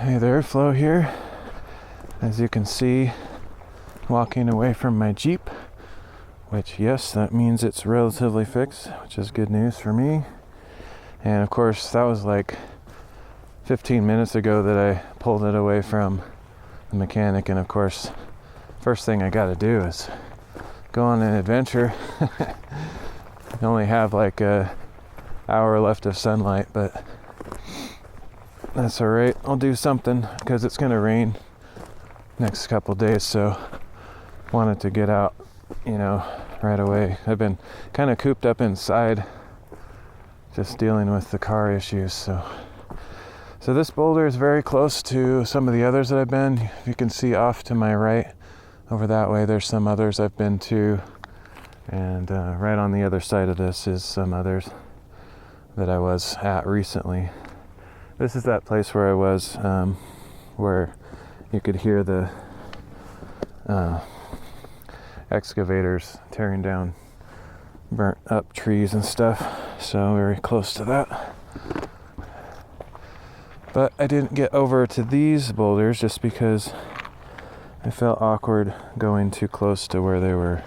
Hey there, Flo here. As you can see, walking away from my Jeep, which, yes, that means it's relatively fixed, which is good news for me. And of course, that was like 15 minutes ago that I pulled it away from the mechanic. And of course, first thing I gotta do is go on an adventure. I only have like an hour left of sunlight, but that's all right. I'll do something because it's gonna rain next couple days, so wanted to get out, right away. I've been kind of cooped up inside, just dealing with the car issues. So this boulder is very close to some of the others that I've been. You can see off to my right, over that way, there's some others I've been to, and right on the other side of this is some others that I was at recently. This is that place where I was, where you could hear the excavators tearing down burnt up trees and stuff. So very close to that. But I didn't get over to these boulders just because I felt awkward going too close to where they were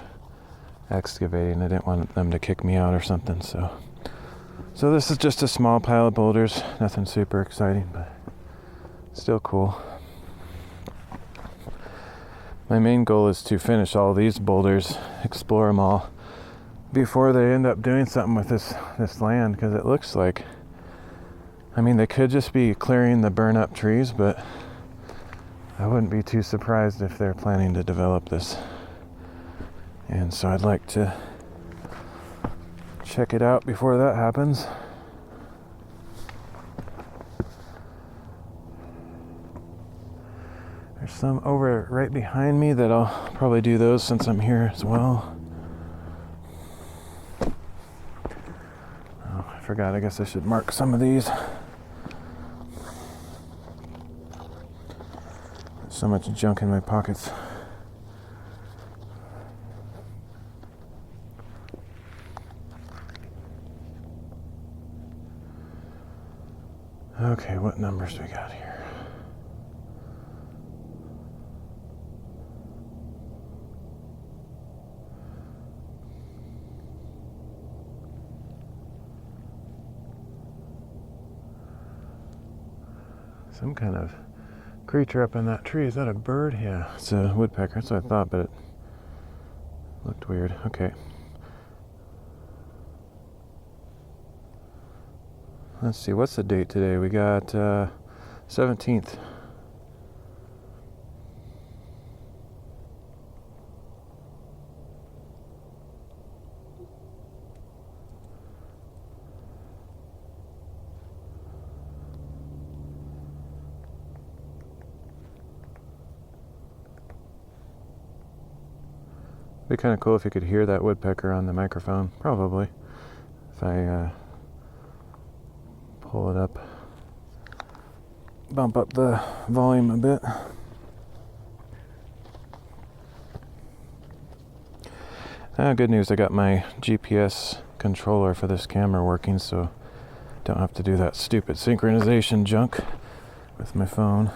excavating. I didn't want them to kick me out or something. So this is just a small pile of boulders, nothing super exciting, but still cool. My main goal is to finish all these boulders, explore them all, before they end up doing something with this land, because it looks like, they could just be clearing the burn up trees, but I wouldn't be too surprised if they're planning to develop this. And so I'd like to check it out before that happens. There's some over right behind me that I'll probably do those since I'm here as well. Oh, I forgot. I guess I should mark some of these. There's so much junk in my pockets. Okay, what numbers we got here? Some kind of creature up in that tree. Is that a bird? Yeah, it's a woodpecker. That's what I thought, but it looked weird. Okay. Let's see, what's the date today? We got 17th. It'd be kind of cool if you could hear that woodpecker on the microphone. Probably. If I pull it up, bump up the volume a bit. Good news, I got my GPS controller for this camera working, so don't have to do that stupid synchronization junk with my phone.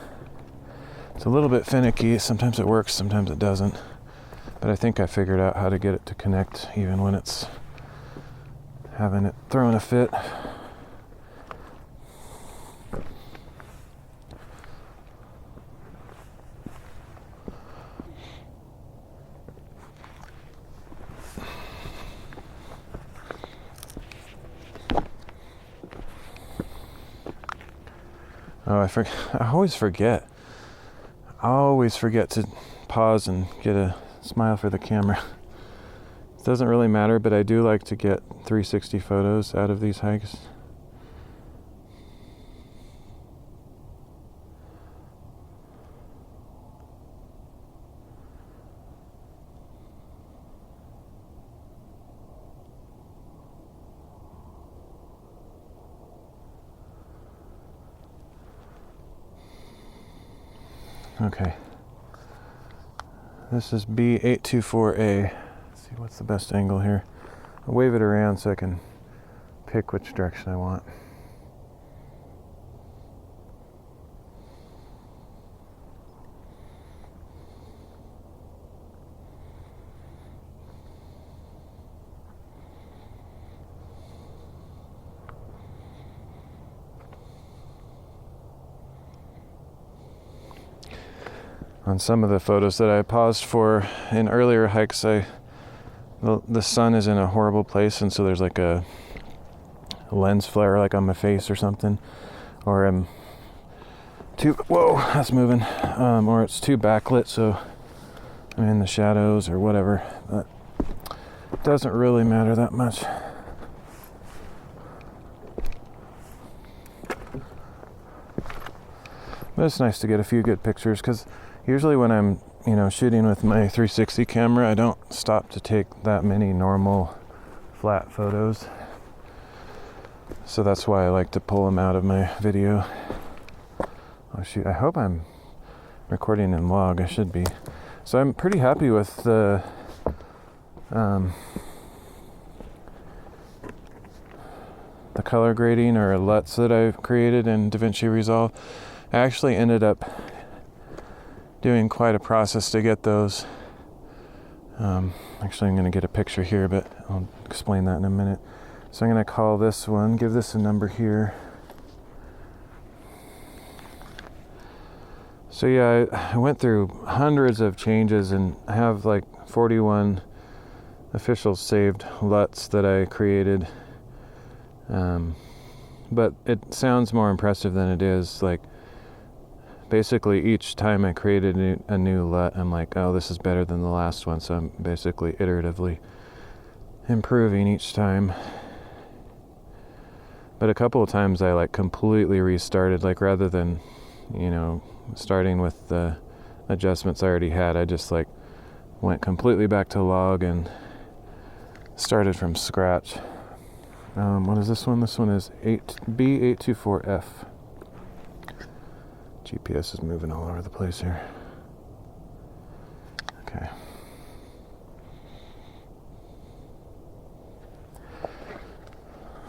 It's a little bit finicky. Sometimes it works, sometimes it doesn't. But I think I figured out how to get it to connect even when it's having it throwing a fit. Oh, I always forget. I always forget to pause and get a smile for the camera. It doesn't really matter, but I do like to get 360 photos out of these hikes. Okay. This is B824A. Let's see what's the best angle here. I'll wave it around so I can pick which direction I want. on some of the photos that I paused for in earlier hikes, the sun is in a horrible place, and so there's like a lens flare like on my face or something, or I'm too, whoa, that's moving, or it's too backlit, so I'm in the shadows or whatever. But it doesn't really matter that much. But it's nice to get a few good pictures, because usually when I'm, shooting with my 360 camera, I don't stop to take that many normal flat photos. So that's why I like to pull them out of my video. Oh shoot, I hope I'm recording in log. I should be. So I'm pretty happy with the color grading or LUTs that I've created in DaVinci Resolve. I actually ended up doing quite a process to get those. Actually, I'm going to get a picture here, but I'll explain that in a minute. So I'm going to call this one, give this a number here. So yeah, I went through hundreds of changes, and I have like 41 official saved LUTs that I created. But it sounds more impressive than it is. Like, basically each time I created a new LUT, I'm like, oh, this is better than the last one. So I'm basically iteratively improving each time. But a couple of times I like completely restarted, like rather than, starting with the adjustments I already had, I just like went completely back to log and started from scratch. What is this one? This one is B824F. GPS is moving all over the place here. Okay.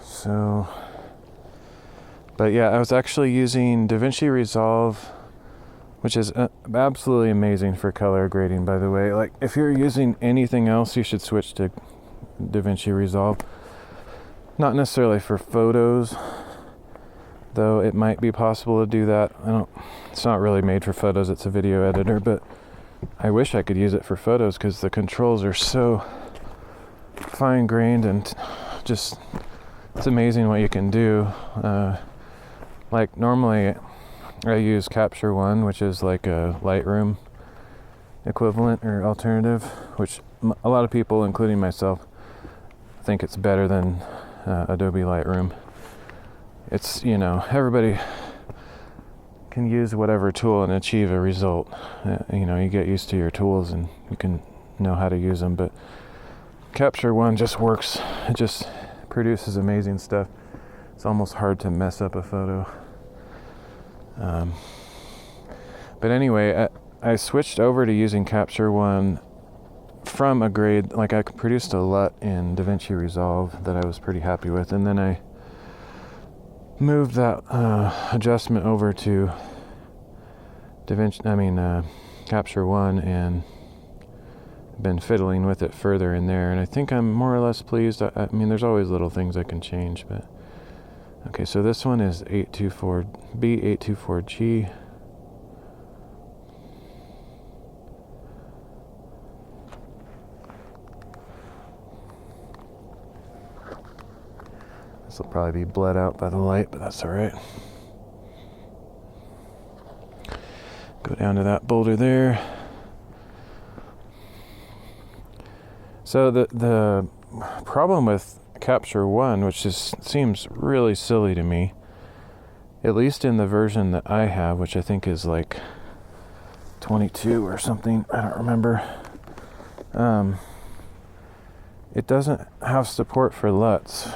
So, but yeah, I was actually using DaVinci Resolve, which is absolutely amazing for color grading, by the way. Like, if you're using anything else, you should switch to DaVinci Resolve. Not necessarily for photos, though it might be possible to do that. It's not really made for photos, it's a video editor, but I wish I could use it for photos because the controls are so fine-grained, and just, it's amazing what you can do. Like, normally I use Capture One, which is like a Lightroom equivalent or alternative, which a lot of people, including myself, think it's better than Adobe Lightroom. It's, everybody can use whatever tool and achieve a result. You get used to your tools and you can know how to use them, but Capture One just works. It just produces amazing stuff. It's almost hard to mess up a photo. But anyway, I switched over to using Capture One from a grade, like I produced a LUT in DaVinci Resolve that I was pretty happy with, and then I moved that adjustment over to Capture One, and been fiddling with it further in there, and I think I'm more or less pleased. There's always little things I can change, but okay. So this one is B824G. This will probably be bled out by the light, but that's all right. Go down to that boulder there. So the problem with Capture One, which seems really silly to me, at least in the version that I have, which I think is like 22 or something, I don't remember. It doesn't have support for LUTs.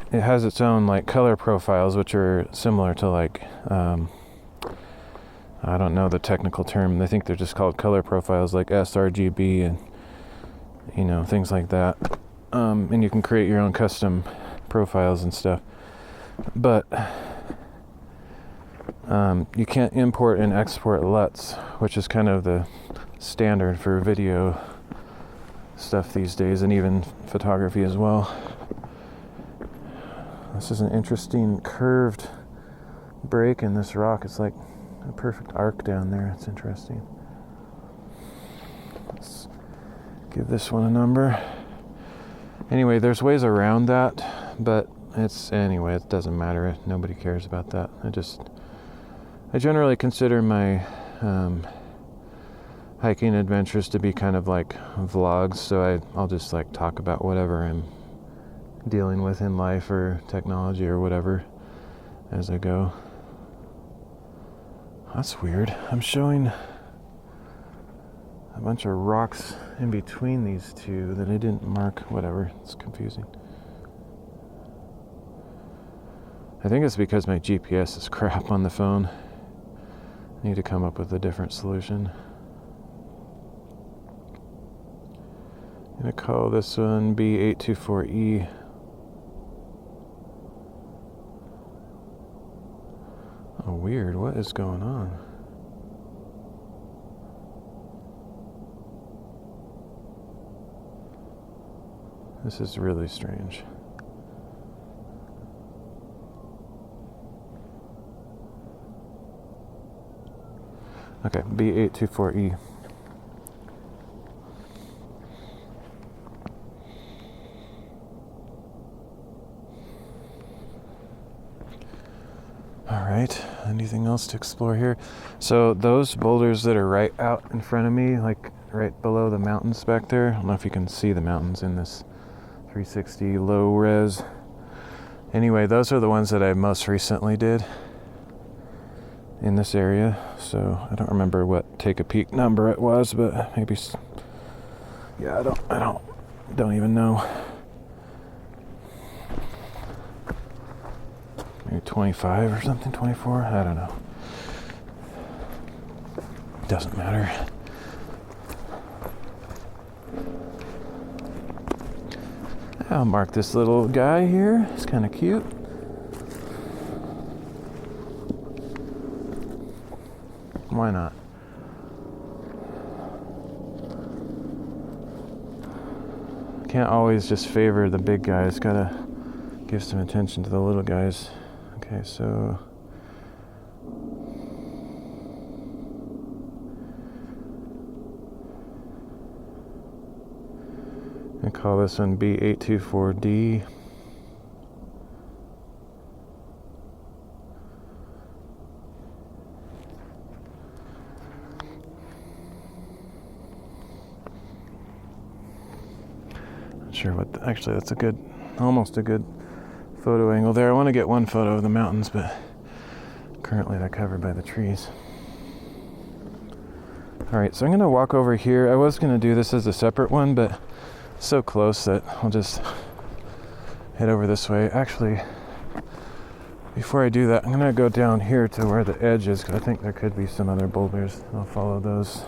It has its own like color profiles, which are similar to like, I don't know the technical term. I think they're just called color profiles, like sRGB and things like that. And you can create your own custom profiles and stuff. But you can't import and export LUTs, which is kind of the standard for video stuff these days, and even photography as well. This is an interesting curved break in this rock. It's like, a perfect arc down there. It's interesting. Let's give this one a number. Anyway, there's ways around that, but it doesn't matter. Nobody cares about that. I generally consider my hiking adventures to be kind of like vlogs, so I'll just like talk about whatever I'm dealing with in life or technology or whatever as I go. That's weird. I'm showing a bunch of rocks in between these two that I didn't mark. Whatever, it's confusing. I think it's because my GPS is crap on the phone. I need to come up with a different solution. I'm going to call this one B824E. Oh, weird. What is going on? This is really strange. Okay, B824E. All right, anything else to explore here? So those boulders that are right out in front of me, like right below the mountains back there, I don't know if you can see the mountains in this 360 low res. Anyway, those are the ones that I most recently did in this area. So I don't remember what take a peek number it was, but maybe, yeah, I don't even know. Maybe 25 or something, 24, I don't know. Doesn't matter. I'll mark this little guy here. It's kind of cute. Why not? Can't always just favor the big guys. Gotta give some attention to the little guys. Okay, so I call this one B824D. Not sure what, actually that's almost a good photo angle there. I want to get one photo of the mountains, but currently they're covered by the trees. Alright, so I'm going to walk over here. I was going to do this as a separate one, but it's so close that I'll just head over this way. Actually, before I do that, I'm going to go down here to where the edge is, because I think there could be some other boulders. I'll follow those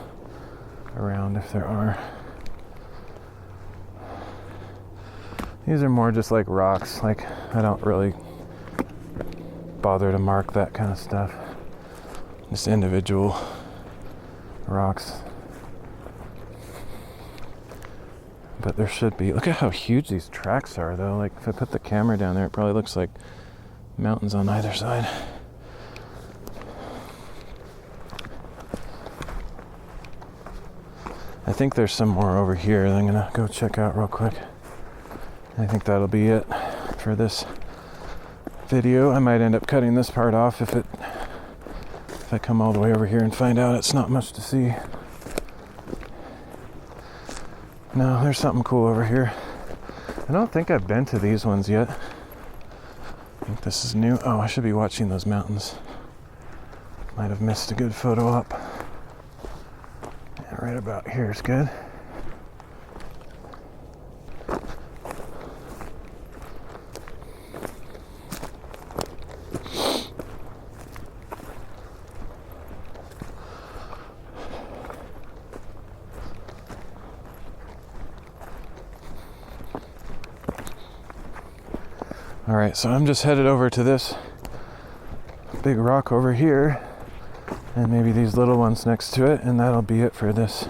around if there are. These are more just like rocks. Like, I don't really bother to mark that kind of stuff. Just individual rocks. But there should be. Look at how huge these tracks are, though. Like, if I put the camera down there, it probably looks like mountains on either side. I think there's some more over here that I'm gonna go check out real quick. I think that'll be it for this video. I might end up cutting this part off if I come all the way over here and find out it's not much to see. No, there's something cool over here. I don't think I've been to these ones yet. I think this is new. Oh, I should be watching those mountains. Might have missed a good photo up. Yeah, right about here is good. Alright, so I'm just headed over to this big rock over here, and maybe these little ones next to it, and that'll be it for this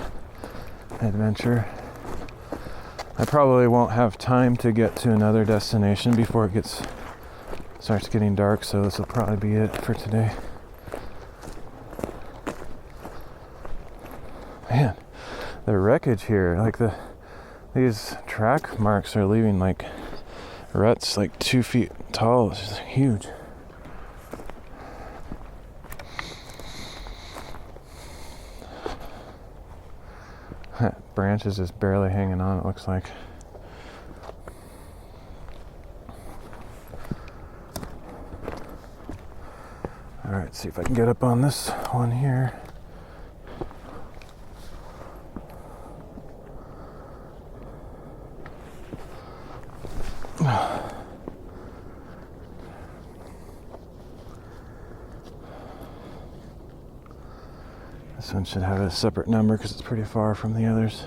adventure. I probably won't have time to get to another destination before it starts getting dark, so this will probably be it for today. the wreckage here. Like these track marks are leaving like ruts like 2 feet tall. It's just huge. That branch is just barely hanging on, it looks like. Alright, see if I can get up on this one here. This one should have a separate number because it's pretty far from the others.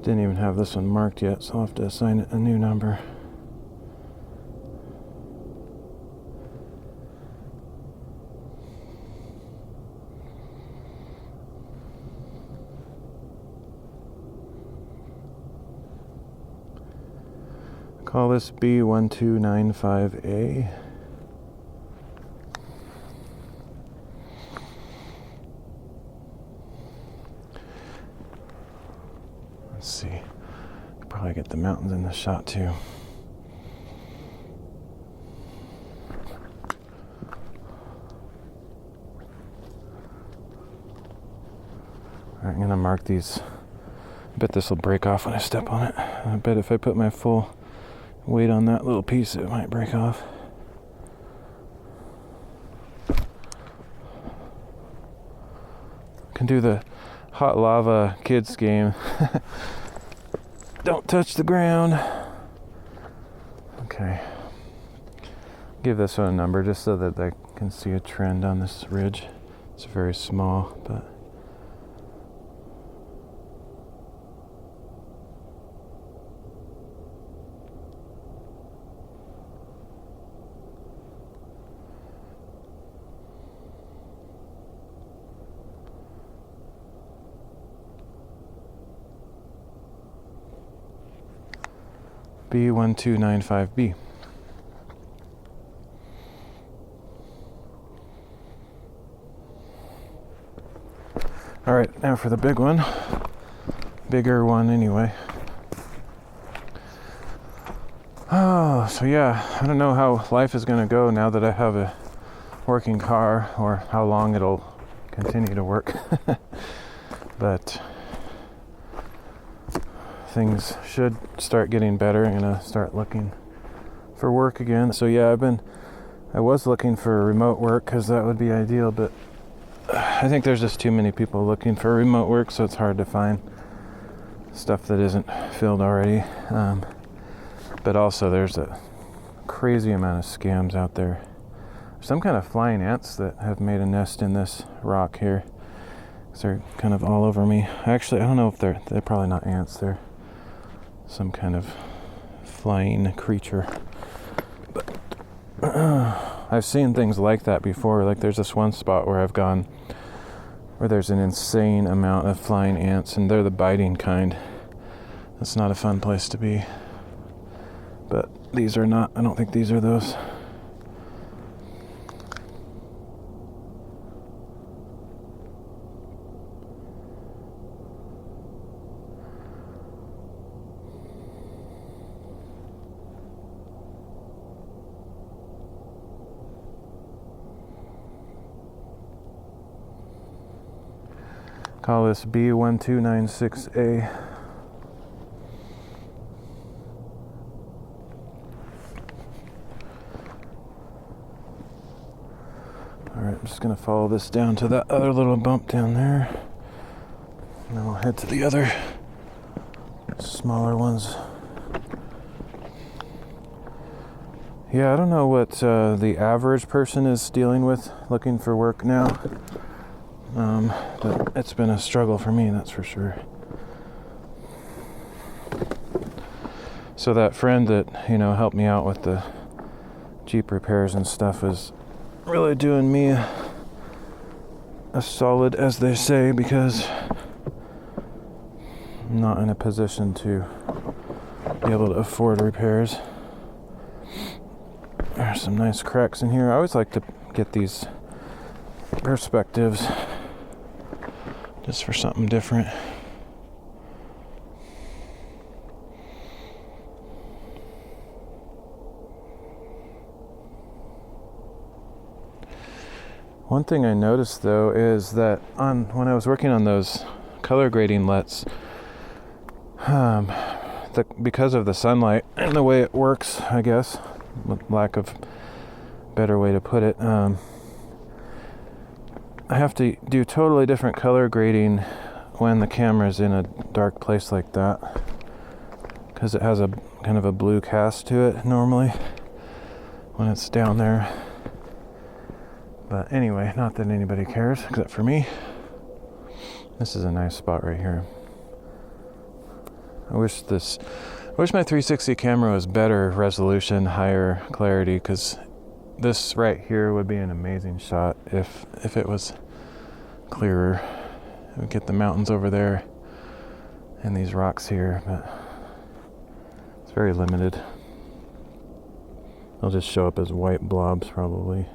Didn't even have this one marked yet, so I'll have to assign it a new number. Call this B1295A. Let's see. Probably get the mountains in the shot too. Alright, I'm gonna mark these. I bet this will break off when I step on it. I bet if I put my full weight on that little piece, it might break off. Can do the hot lava kids game. Don't touch the ground. Okay. Give this one a number just so that I can see a trend on this ridge. It's very small, but B1295B. All right, now for the big one. Bigger one anyway. Oh, so yeah, I don't know how life is going to go now that I have a working car, or how long it'll continue to work. But things should start getting better. I'm gonna start looking for work again. So yeah, I was looking for remote work because that would be ideal, but I think there's just too many people looking for remote work, so it's hard to find stuff that isn't filled already. But also there's a crazy amount of scams out there. Some kind of flying ants that have made a nest in this rock here. They're kind of all over me. Actually, I don't know if they're probably not ants. They're some kind of flying creature. But I've seen things like that before. Like there's this one spot where I've gone where there's an insane amount of flying ants, and they're the biting kind. That's not a fun place to be. But these are not. I don't think these are those. Call this B1296A. Alright, I'm just going to follow this down to that other little bump down there. And then we'll head to the other smaller ones. Yeah, I don't know what the average person is dealing with looking for work now. But it's been a struggle for me, that's for sure. So that friend that, helped me out with the Jeep repairs and stuff is really doing me a solid, as they say, because I'm not in a position to be able to afford repairs. All There's some nice cracks in here. I always like to get these perspectives just for something different. One thing I noticed though is that when I was working on those color grading LUTs, because of the sunlight and the way it works, I guess, with lack of better way to put it, I have to do totally different color grading when the camera's in a dark place like that, because it has a kind of a blue cast to it normally when it's down there. But anyway, not that anybody cares except for me. This is a nice spot right here. I wish my 360 camera was better resolution, higher clarity, because this right here would be an amazing shot if it was clearer. It would get the mountains over there and these rocks here, but it's very limited. They'll just show up as white blobs probably.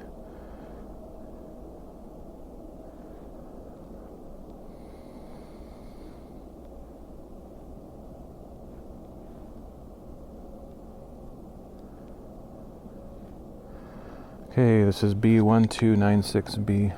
Okay, this is B1296B.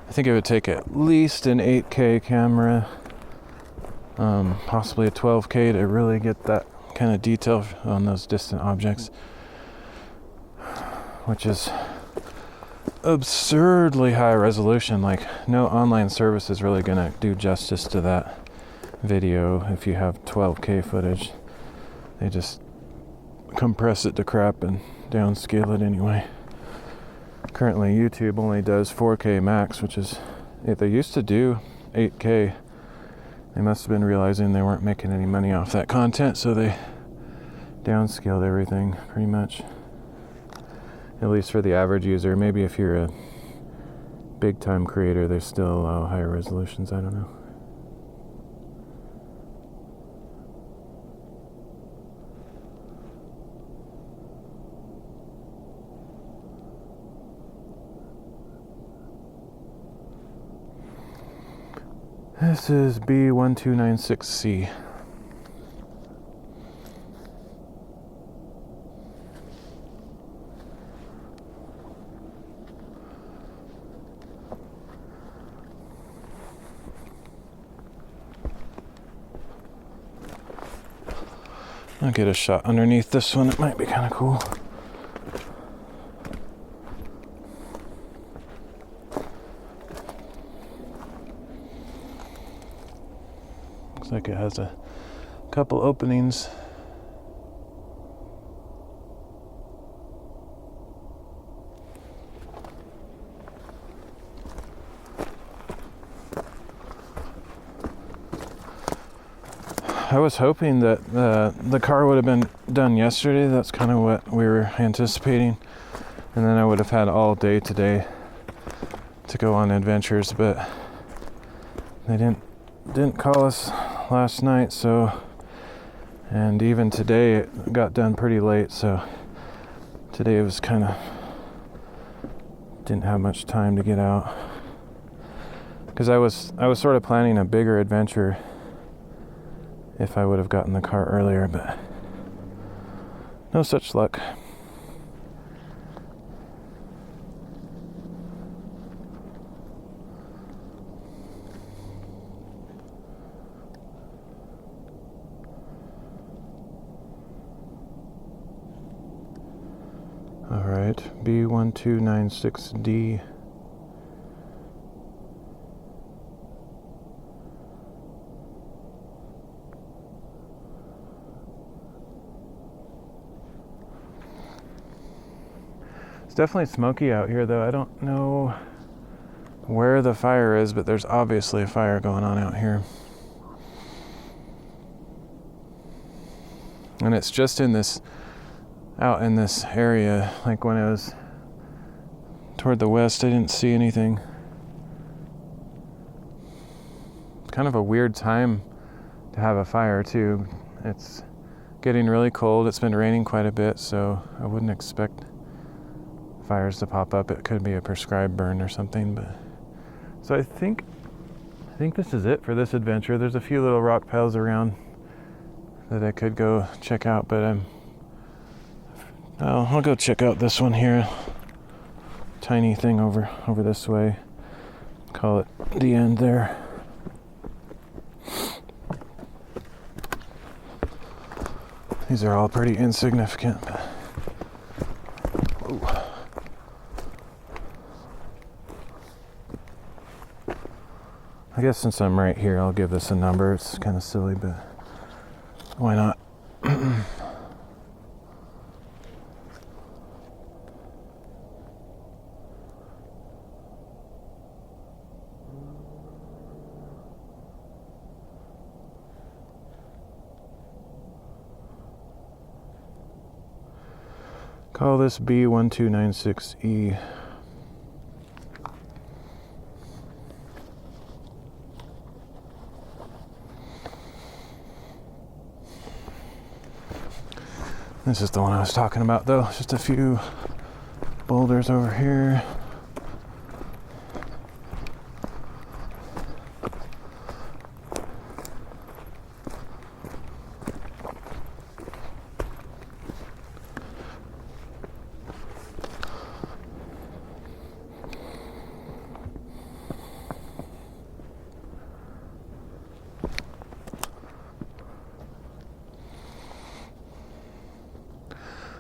I think it would take at least an 8K camera, possibly a 12K to really get that kind of detail on those distant objects, which is absurdly high resolution. Like, no online service is really gonna do justice to that video if you have 12K footage. They just compress it to crap and downscale it anyway. Currently YouTube only does 4K max, which is, they used to do 8K. They must have been realizing they weren't making any money off that content, so they downscaled everything pretty much. At least for the average user. Maybe if you're a big time creator, they still allow higher resolutions, I don't know. This is B1296C. I'll get a shot underneath this one. It might be kind of cool. Looks like it has a couple openings. I was hoping that the car would have been done yesterday. That's kind of what we were anticipating. And then I would have had all day today to go on adventures, but they didn't call us last night, so, and even today it got done pretty late, so today it was kind of, didn't have much time to get out, because I was sort of planning a bigger adventure if I would have gotten the car earlier, but no such luck. All right, B1296D. It's definitely smoky out here, though. I don't know where the fire is, but there's obviously a fire going on out here. And it's just out in this area. Like when it was toward the west, I didn't see anything. It's kind of a weird time to have a fire too. It's getting really cold. It's been raining quite a bit, so I wouldn't expect fires to pop up. It could be a prescribed burn or something, but so I think this is it for this adventure. There's a few little rock piles around that I could go check out, but I'll go check out this one here. Tiny thing over this way. Call it the end there. These are all pretty insignificant. Ooh. I guess since I'm right here, I'll give this a number. It's kind of silly, but why not? Call this B1296E. This is the one I was talking about, though. Just a few boulders over here.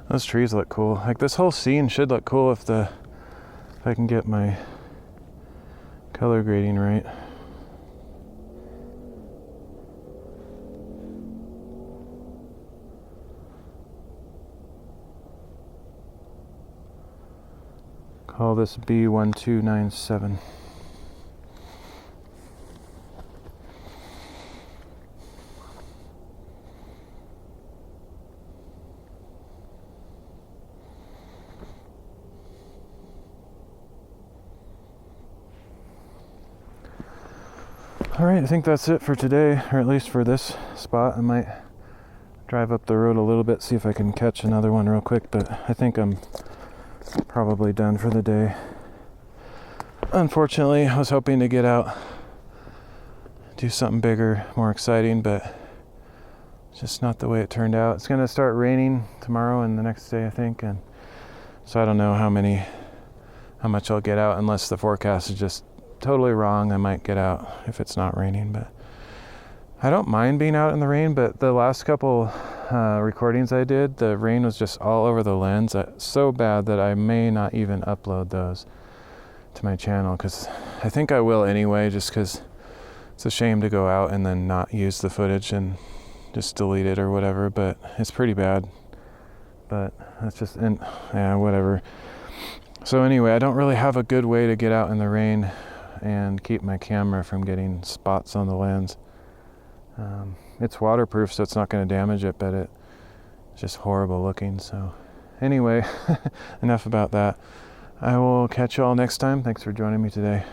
Those trees look cool. Like this whole scene should look cool if I can get my color grading right. Call this B1297. Alright, I think that's it for today, or at least for this spot. I might drive up the road a little bit, see if I can catch another one real quick, but I think I'm probably done for the day. Unfortunately, I was hoping to get out, do something bigger, more exciting, but it's just not the way it turned out. It's going to start raining tomorrow and the next day, I think, and so I don't know how much I'll get out unless the forecast is just totally wrong. I might get out if it's not raining, but I don't mind being out in the rain. But the last couple recordings I did, the rain was just all over the lens, so bad that I may not even upload those to my channel, because I think I will anyway, just because it's a shame to go out and then not use the footage and just delete it or whatever. But it's pretty bad, but that's just whatever. So anyway, I don't really have a good way to get out in the rain and keep my camera from getting spots on the lens. It's waterproof, so it's not going to damage it, but it's just horrible looking. So anyway, enough about that. I will catch you all next time. Thanks for joining me today.